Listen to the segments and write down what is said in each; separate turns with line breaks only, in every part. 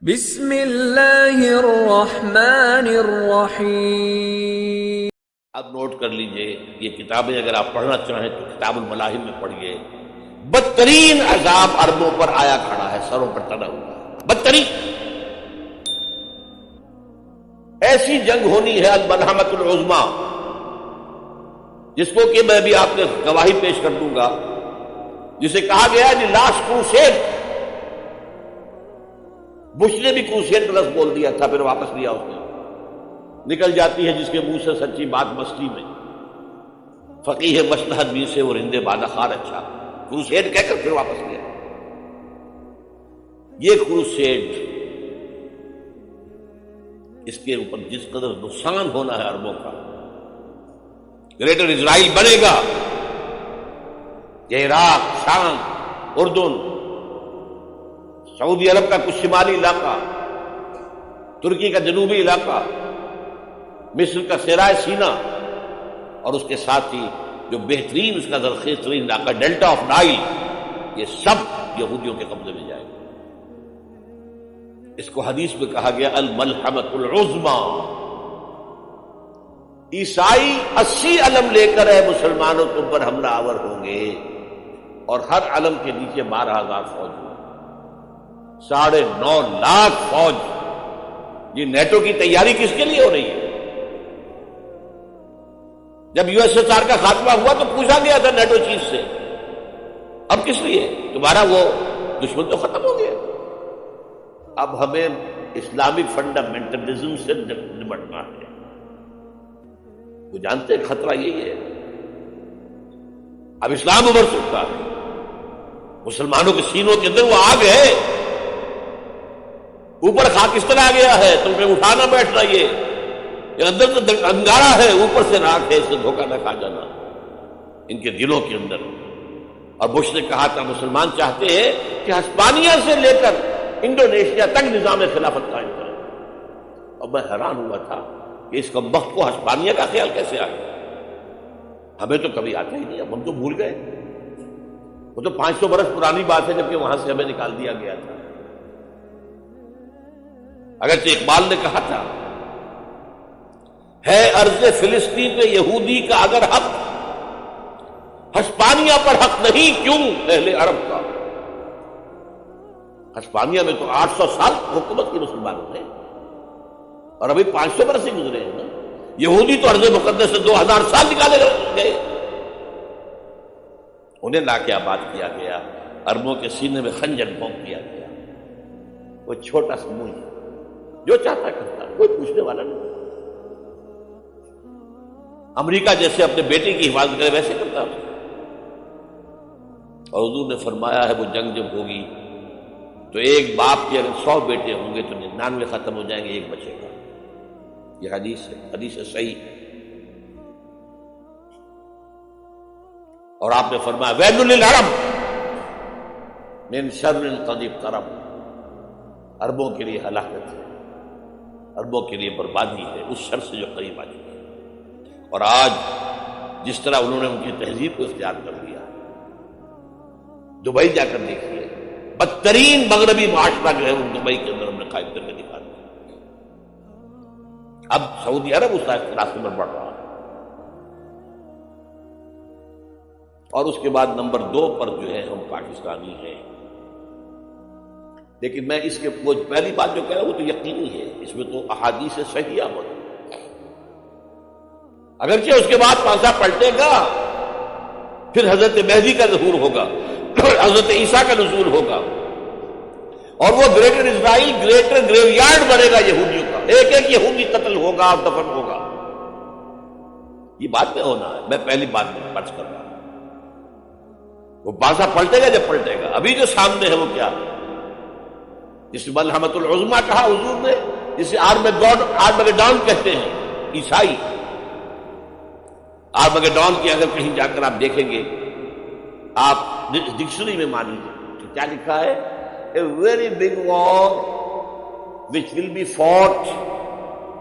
بسم اللہ الرحمن الرحیم۔
اب نوٹ کر لیجئے، یہ کتابیں اگر آپ پڑھنا چاہیں تو کتاب الملاحم میں پڑھیے۔ بدترین عذاب عربوں پر آیا کھڑا ہے، سروں پر ٹنا ہوا، بدترین ایسی جنگ ہونی ہے الملحمۃ العظمیٰ، جس کو کہ میں بھی آپ نے گواہی پیش کر دوں گا، جسے کہا گیا ہے لاسٹ کروسیڈ۔ بش نے بھی کروسیڈ کا لفظ بول دیا تھا، پھر واپس لیا اس نے۔ نکل جاتی ہے جس کے منہ سے سچی بات مستی میں، فقیہ مصلحت بھی سے اور ہندے بادہ خار اچھا، کروسیڈ کہہ کر پھر واپس لیا۔ یہ کروسیڈ، اس کے اوپر جس قدر نقصان ہونا ہے عربوں کا، گریٹر اسرائیل بنے گا، یہ عراق، شام، اردن، سعودی عرب کا کچھ شمالی علاقہ، ترکی کا جنوبی علاقہ، مصر کا صحرائے سینا، اور اس کے ساتھ ہی جو بہترین اس کا زرخیز ترین علاقہ ڈیلٹا آف نائل، یہ سب یہودیوں کے قبضے میں جائے گا۔ اس کو حدیث میں کہا گیا الملحمۃ العظمیٰ۔ عیسائی 80 علم لے کر مسلمانوں کے اوپر حملہ آور ہوں گے، اور ہر علم کے نیچے 12,000 فوج ہوگی، 9.5 لاکھ فوج۔ یہ نیٹو کی تیاری کس کے لیے ہو رہی ہے؟ جب USSR کا خاتمہ ہوا تو پوچھا گیا تھا نیٹو چیف سے، اب کس لیے؟ تمہارا وہ دشمن تو ختم ہو گیا، اب ہمیں اسلامک فنڈامنٹلزم سے نمٹنا ہے۔ وہ جانتے ہیں خطرہ یہی ہے، اب اسلام ابھر سکتا ہے، مسلمانوں کے سینوں کے اندر وہ آگ ہے، اوپر خاکستر آ گیا ہے، تم پہ اٹھانا بیٹھنا، یہ اندر تو انگارہ ہے، اوپر سے راکھ ہے، اس سے دھوکہ نہ کھا جانا ان کے دلوں کے اندر۔ اور بش نے کہا تھا مسلمان چاہتے ہیں کہ ہسپانیہ سے لے کر انڈونیشیا تک نظام خلافت قائم کریں، اور میں حیران ہوا تھا کہ اس کمبخت کو ہسپانیہ کا خیال کیسے آ گیا؟ ہمیں تو کبھی آتا ہی نہیں، اب ہم تو بھول گئے، وہ تو 500 برس پرانی بات ہے جبکہ وہاں سے ہمیں نکال دیا گیا تھا۔ اگرچہ اقبال نے کہا تھا ہے ارض فلسطین پہ یہودی کا اگر حق، ہسپانیہ پر حق نہیں کیوں اہل عرب کا؟ ہسپانیہ میں تو 800 سال حکومت کی مسلمانوں نے، اور ابھی 500 برس ہی گزرے ہیں نا۔ یہودی تو ارض مقدس سے 2000 سال نکالے گئے، انہیں لا کے آباد کیا گیا، عربوں کے سینے میں خنجر بھونک دیا گیا۔ وہ چھوٹا سا ملک جو چاہتا کرتا، کوئی پوچھنے والا نہیں۔ امریکہ جیسے اپنے بیٹے کی حفاظت کرے ویسے کرتا ہے، اور حضور نے فرمایا ہے وہ جنگ جب ہوگی تو ایک باپ کے اگر 100 بیٹے ہوں گے تو 99 ختم ہو جائیں گے، ایک بچے گا۔ یہ حدیث ہے، حدیث ہے صحیح۔ اور آپ نے فرمایا ویل للعرب من شر قد اقترب، عربوں کے لیے ہلاکت ہے، عربوں کے لیے بربادی ہے اس شر سے جو قریب آ چکی ہے۔ اور آج جس طرح انہوں نے ان کی تہذیب کو اختیار کر لیا، دبئی جا کر دیکھیے، بدترین مغربی معاشرہ جو ہے وہ دبئی کے اندر ہم نے قائم کر کے دکھا دیا۔ اب سعودی عرب اس راستے پر بڑھ رہا ہے، اور اس کے بعد نمبر 2 پر جو ہے ہم پاکستانی ہیں۔ لیکن میں اس کے وہ پہلی بات جو کہہ رہا ہوں وہ تو یقینی ہے، اس میں تو احادیث صحیحہ موجود، اگرچہ اس کے بعد پانسا پلٹے گا، پھر حضرت مہدی کا ظہور ہوگا، حضرت عیسیٰ کا نزول ہوگا، اور وہ گریٹر اسرائیل گریٹر گریو یارڈ بنے گا یہودیوں کا، ایک ایک یہودی قتل ہوگا اور دفن ہوگا۔ یہ بات میں ہونا ہے، میں پہلی بات میں فرض کر رہا ہوں۔ وہ پانسا پلٹے گا جب پلٹے گا، ابھی جو سامنے ہے وہ کیا ہے؟ جس ملحمۃ العظمیٰ کہا حضور نے، جسے آرمگیڈون کہتے ہیں عیسائی۔ آرمگیڈون کی اگر کہیں جا کر آپ دیکھیں گے، آپ ڈکشنری میں مان لیجیے کہ کیا لکھا ہے، a very big war which will be fought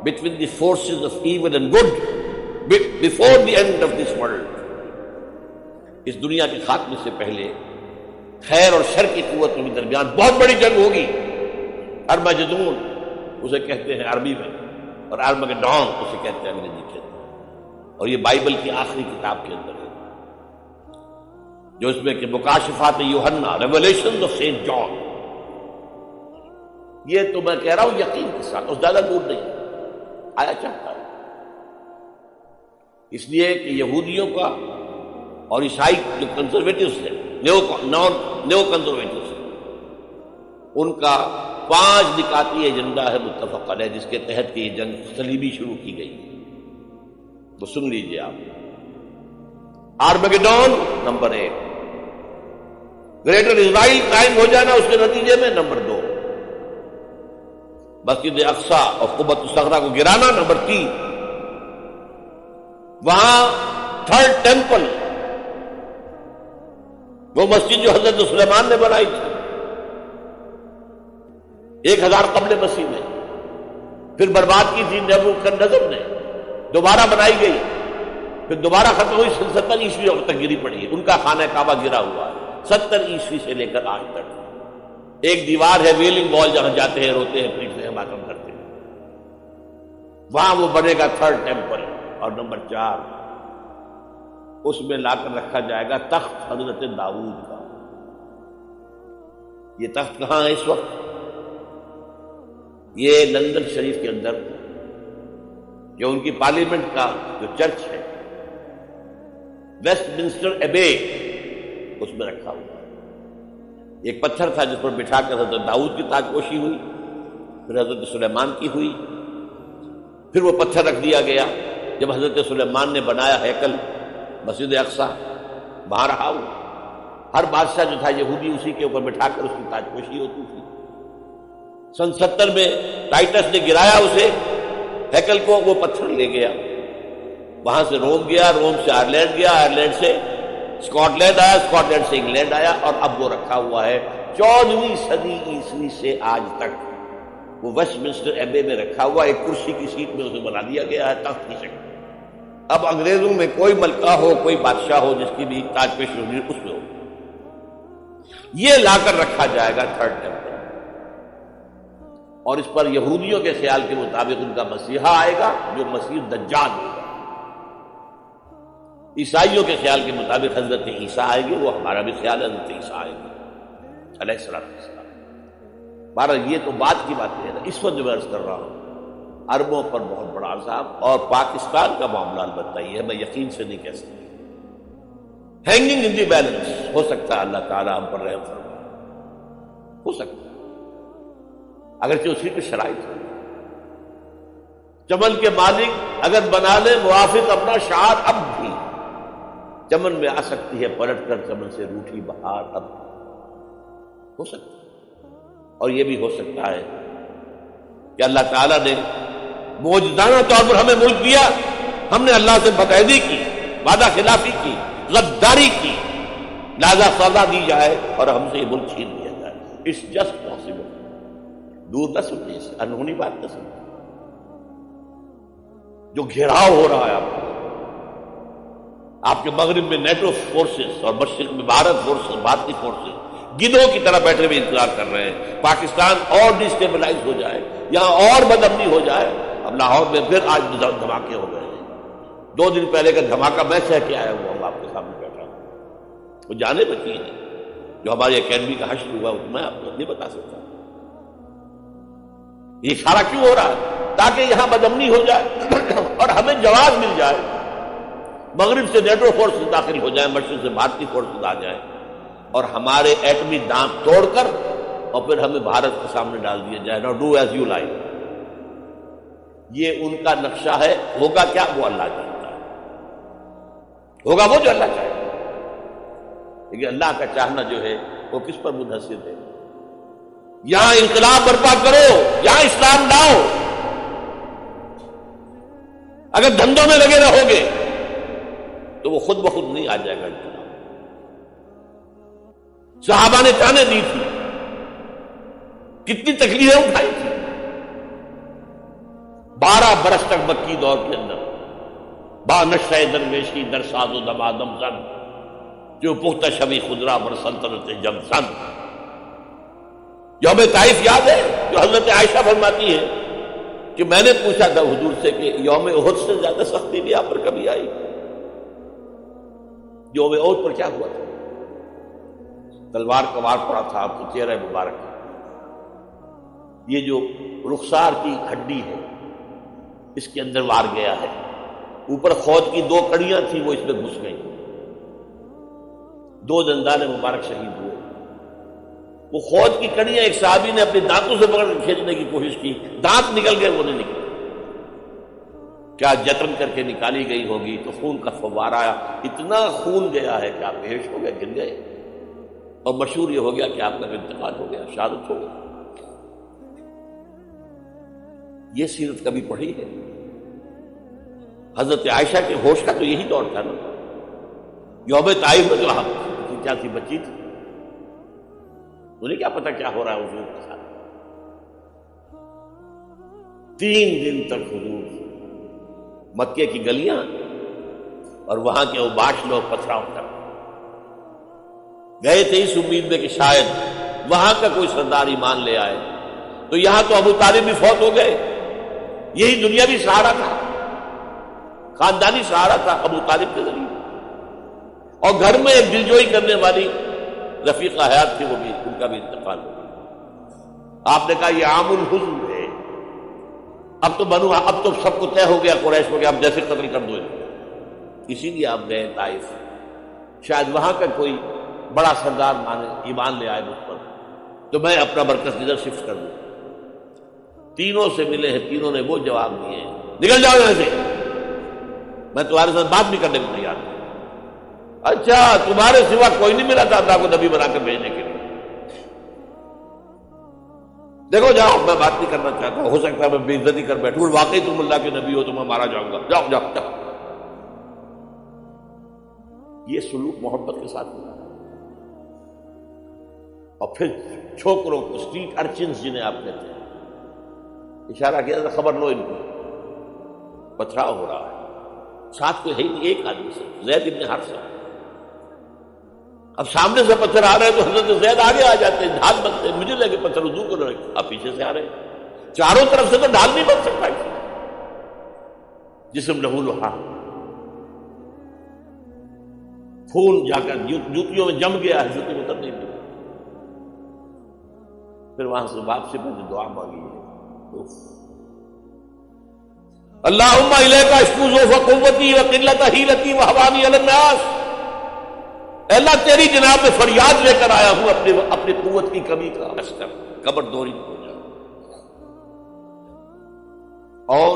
between the forces of evil and good before the end of this world۔ اس دنیا کے خاتمے سے پہلے خیر اور شر کی قوتوں کے درمیان بہت بڑی جنگ ہوگی۔ ارمجدون اسے کہتے ہیں عربی میں، اور ارمگڈون اسے کہتے ہیں انگریزی کے اندر، اور یہ بائبل کی آخری کتاب کے اندر ہے، جو اس میں کہ مکاشفات یوحنا، ریولیشن آف سینٹ جان. یہ تو میں کہہ رہا ہوں یقین کے ساتھ، اور زیادہ دور نہیں آیا چاہتا ہے. اس لیے کہ یہودیوں کا اور عیسائی جو کنزرویٹوز ہیں، نیو کنزرویٹوز ہیں، ان کا 5 نکاتی ایجنڈا ہے متفق علیہ، جس کے تحت کہ یہ جنگ صلیبی شروع کی گئی ہے. تو سن لیجئے آپ، آرمگیڈون نمبر 1، گریٹر اسرائیل قائم ہو جانا اس کے نتیجے میں نمبر 2، مسجد اقصی اور قبۃ الصخرہ کو گرانا نمبر 3، وہاں تھرڈ ٹیمپل، وہ مسجد جو حضرت سلیمان نے بنائی تھی 1000 قبل مسیح میں، پھر برباد کی تھی نیبوکدنیزر نے، دوبارہ بنائی گئی، پھر دوبارہ ختم ہوئی 70 عیسوی تک گری پڑی ہے. ان کا خانہ کعبہ گرا ہوا ہے 70 عیسوی سے لے کر آج تک. ایک دیوار ہے ویلنگ وال، جہاں جاتے ہیں روتے ہیں پیٹتے ہیں ماتم کرتے ہیں، وہاں وہ بنے گا تھرڈ ٹیمپل. اور نمبر 4، اس میں لا کر رکھا جائے گا تخت حضرت داؤد کا. یہ تخت کہاں ہے اس وقت؟ یہ لندن شریف کے اندر جو ان کی پارلیمنٹ کا جو چرچ ہے، ویسٹ منسٹر ایبے، اس میں رکھا ہوا ہے. ایک پتھر تھا جس پر بٹھا کر حضرت داؤد کی تاج پوشی ہوئی، پھر حضرت سلیمان کی ہوئی، پھر وہ پتھر رکھ دیا گیا جب حضرت سلیمان نے بنایا ہیکل مسجد اقصی، وہاں رہا وہ. ہر بادشاہ جو تھا یہودی اسی کے اوپر بٹھا کر اس کی تاج پوشی ہوتی تھی. سن 70 میں ٹائٹس نے گرایا اسے ہیکل کو، وہ پتھر لے گیا، وہاں سے روم گیا، روم سے آئرلینڈ گیا، آئرلینڈ سے اسکاٹ لینڈ آیا، اسکاٹ لینڈ سے انگلینڈ آیا، اور اب وہ رکھا ہوا ہے 14ویں صدی عیسوی سے آج تک. وہ ویسٹ منسٹر ایبے میں رکھا ہوا، ایک کرسی کی سیٹ میں اسے بنا دیا گیا ہے تخت کی شکل. اب انگریزوں میں کوئی ملکہ ہو، کوئی بادشاہ ہو جس کی بھی تاج پوشی ہوگی اس میں ہو. یہ لا کر رکھا جائے گا تھرڈ ٹیمپل، اور اس پر یہودیوں کے خیال کے مطابق ان کا مسیحا آئے گا جو مسیح دجال ہوگا. عیسائیوں کے خیال کے مطابق حضرت عیسیٰ آئے گی، وہ ہمارا بھی خیال ہے حضرت عیسیٰ آئے گی علیہ السلام. بہرحال یہ تو بعد کی بات ہے. اس وقت جو میں عرض کر رہا ہوں عربوں پر بہت بڑا عذاب، اور پاکستان کا معاملہ البتہ یہ ہے، میں یقین سے نہیں کہہ سکتا. ہینگنگ ان دی بیلنس، ہو سکتا ہے اللہ تعالیٰ ہم پر رحم فرمائے، ہو سکتا ہے، اگرچہ اسی کی شرائط ہے. چمن کے مالک اگر بنا لے موافق اپنا شعار، اب بھی چمن میں آ سکتی ہے پلٹ کر چمن سے روٹھی بہار، اب ہو سکتا ہے. اور یہ بھی ہو سکتا ہے کہ اللہ تعالیٰ نے معجزانہ طور پر ہمیں ملک دیا، ہم نے اللہ سے بدعہدی کی، وعدہ خلافی کی، غداری کی، لہذا سزا دی جائے اور ہم سے یہ ملک چھین لیا جائے. It's just possible. دور نہ سمجھے، اس انہونی بات نہ سمجھے. جو گھیراؤ ہو رہا ہے آپ کے مغرب میں نیٹو فورسز اور مشرق میں بھارت فورسز، بھارتی فورسز گدھوں کی طرح بیٹھے ہوئے انتظار کر رہے ہیں پاکستان اور ڈسٹیبلائز ہو جائے، یہاں اور بدامنی ہو جائے. اب لاہور میں پھر آج دھماکے ہو گئے ہیں. 2 دن پہلے کا دھماکہ میں سہ کے آیا ہوں، ہم آپ کے سامنے بیٹھا ہوں. وہ جانے بچی ہیں جو ہماری اکیڈمی کا حشر ہوا، میں آپ کو نہیں بتا سکتا. یہ سارا کیوں ہو رہا ہے؟ تاکہ یہاں بدامنی ہو جائے اور ہمیں جواز مل جائے. مغرب سے نیٹو فورسز داخل ہو جائیں، مشرق سے بھارتی فورسز آ جائیں، اور ہمارے ایٹمی دانت توڑ کر اور پھر ہمیں بھارت کے سامنے ڈال دیا جائے. نو ڈو ایز یو لائک. یہ ان کا نقشہ ہے. ہوگا کیا؟ وہ اللہ جانتا ہے. ہوگا وہ جو اللہ چاہے. لیکن اللہ کا چاہنا جو ہے وہ کس پر منحصر ہے؟ یہاں انقلاب برپا کرو، یہاں اسلام لاؤ. اگر دھندوں میں لگے رہو گے تو وہ خود بخود نہیں آ جائے گا انقلاب. صحابہ نے جانیں دی تھی، کتنی تکلیفیں اٹھائی تھی. 12 برس تک مکی دور کے اندر با نشہ درویشی در ساز و دمادم زن، جو پختہ شبی خدرا بر سلطنت جم سن. یوم طائف یاد ہے؟ جو حضرت عائشہ فرماتی ہے کہ میں نے پوچھا تھا حضور سے کہ یوم احد سے زیادہ سختی بھی آپ پر کبھی آئی؟ یوم احد پر کیا ہوا تھا؟ تلوار کا وار پڑا تھا آپ کو چہرہ مبارک، یہ جو رخسار کی ہڈی ہے اس کے اندر وار گیا ہے، اوپر خود کی 2 کڑیاں تھیں وہ اس میں گھس گئیں، 2 دندان مبارک شہید ہوئے۔ وہ خود کی کڑیاں ایک صحابی نے اپنے دانتوں سے پکڑ کر کھینچنے کی کوشش کی، دانت نکل گئے، وہ نہیں نکلے، کیا جتن کر کے نکالی گئی ہوگی تو خون کا فوارہ آیا، اتنا خون گیا ہے کہ آپ بےہوش ہو گئے، گر گئے، اور مشہور یہ ہو گیا کہ آپ کا انتقال ہو گیا، شہادت ہو گئی۔ یہ سیرت کبھی پڑھی ہے؟ حضرت عائشہ کے ہوش کا تو یہی دور تھا نا، یوم طائف میں جو آپ کیا تھی، بچی تھی، انہیں کیا پتا کیا ہو رہا ہے حضور کے ساتھ۔ 3 دن تک حضور مکے کی گلیاں اور وہاں کے اوباش لوگ پتھراؤ کر گئے تھے اس امید میں کہ شاید وہاں کا کوئی سردار ایمان لے آئے، تو یہاں تو ابو طالب بھی فوت ہو گئے، یہی دنیاوی سہارا تھا، خاندانی سہارا تھا ابو طالب کے ذریعے، اور گھر میں ایک دلجوئی کرنے والی رفیقہ حیات تھی، وہ بھی، ان کا بھی انتقال ہو گیا۔ آپ نے کہا یہ عام الحزن ہے، اب تو سب کو طے ہو گیا قریش کو کہ اب جیسے قتل کر دو، اسی لیے آپ گئے طائف، شاید وہاں کا کوئی بڑا سردار مانے ایمان لے آئے مجھ پر تو میں اپنا مرکز ادھر شفٹ کر دوں۔ تینوں سے ملے ہیں، تینوں نے وہ جواب دیے ہیں، نکل جاؤ یہاں سے، میں تمہارے ساتھ بات بھی کرنے کو تیار ہوں۔ اچھا، تمہارے سوا کوئی نہیں ملا تھا اللہ کو نبی بنا کر بھیجنے کے لیے؟ دیکھو جاؤ، میں بات نہیں کرنا چاہتا، ہو سکتا ہے میں بے عزتی کر بیٹھوں، واقعی تم اللہ کے نبی ہو تو میں مارا جاؤں گا، جاؤ جاؤ جاؤ۔ یہ سلوک محبت کے ساتھ ہوا، اور پھر چھوکروں کو، اسٹریٹ ارچنز جنہیں آپ کہتے ہیں، اشارہ کیا تھا، خبر لو ان کو، پتھراؤ ہو رہا ہے، ساتھ کوئی ہے نہیں، ایک آدمی سے، زید ابن حارثہ۔ اب سامنے سے پتھر آ رہے ہیں تو حضرت زید آگے آ جاتے ہیں، ڈھال بنتے ہیں، مجھے لگے پتھر حضور کو لگے، اب پیچھے سے آ رہے ہیں، چاروں طرف سے تو ڈھال نہیں بن سکتا، جسم لہو لہا، خون جا کر جوتیوں میں جم گیا، حضرت اتر نہیں دی۔ پھر وہاں سے واپسی میں جو دعا مانگی ہے، اللہم الیک اشکو ضعف قوتی وقلت حیلتی وہوانی علی الناس، اے اللہ تیری جناب میں فریاد لے کر آیا ہوں اپنی قوت کی کمی کا اشکر، قبر دوری ہو جائے۔ اور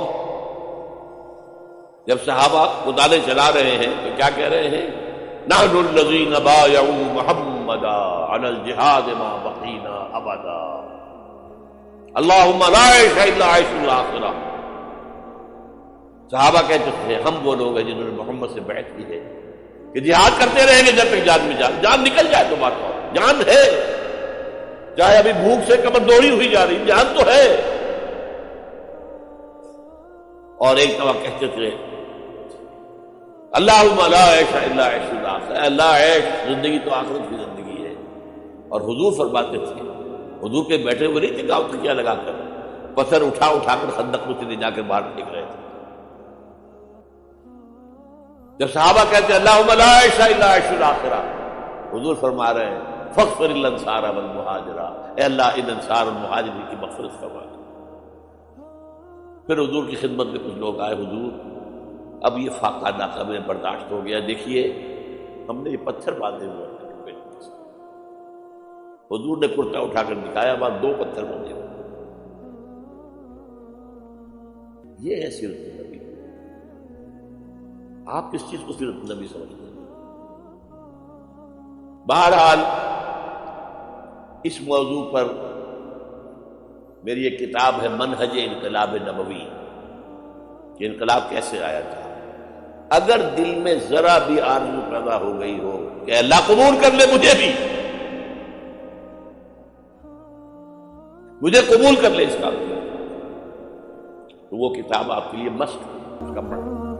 جب صحابہ کدالیں چلا رہے ہیں تو کیا کہہ رہے ہیں؟ نحن الذین بایعوا محمدا علی الجہاد ما بقینا ابدا، اللہم لا عیش الا عیش الاخرہ۔ صحابہ کہتے تھے ہم وہ لوگ ہیں جنہوں نے محمد سے بیعت کی ہے کہ جہاد کرتے رہیں گے جب تک جان میں جان نکل جائے تو بات ہو، جان ہے، چاہے ابھی بھوک سے کمر دوڑی ہوئی جا رہی، جان تو ہے۔ اور ایک دفعہ کہتے تھے اللہم لا عیش الا عیش الاخرہ، اللہ عیش، زندگی تو آخرت کی زندگی ہے۔ اور حضور فرماتے تھے، حضور کے بیٹھے ہوئے نہیں تھے گاؤں تکیہ لگا کر، پتھر اٹھا کر خندق میں سے جا کر باہر پھینک رہے تھے۔ جب صحابہ کہتے ہیں اللہم لا عیش الا عیش الاخرہ، حضور فرما رہے ہیں فاغفر للانصار والمہاجرہ، اے اللہ ان انصار اور مہاجرین کی مغفرت فرما۔ پھر حضور کی خدمت میں کچھ لوگ آئے، حضور اب یہ فاقہ ناقہ میں برداشت ہو گیا، دیکھیے ہم نے یہ پتھر باندھے ہوئے ہیں۔ حضور نے کرتا اٹھا کر دکھایا، وہاں 2 پتھر بندھے ہوئے۔ یہ ہے سیرت نبی۔ آپ کس چیز کو سیرت نبی سمجھتے ہیں؟ بہرحال اس موضوع پر میری ایک کتاب ہے منہج انقلاب نبوی، کہ انقلاب کیسے آیا تھا۔ اگر دل میں ذرا بھی آرزو پیدا ہو گئی ہو کہ اللہ قبول کر لے مجھے قبول کر لے اس کام کو، تو وہ کتاب آپ کے لیے مسٹ ہے، اس کا پڑھنا۔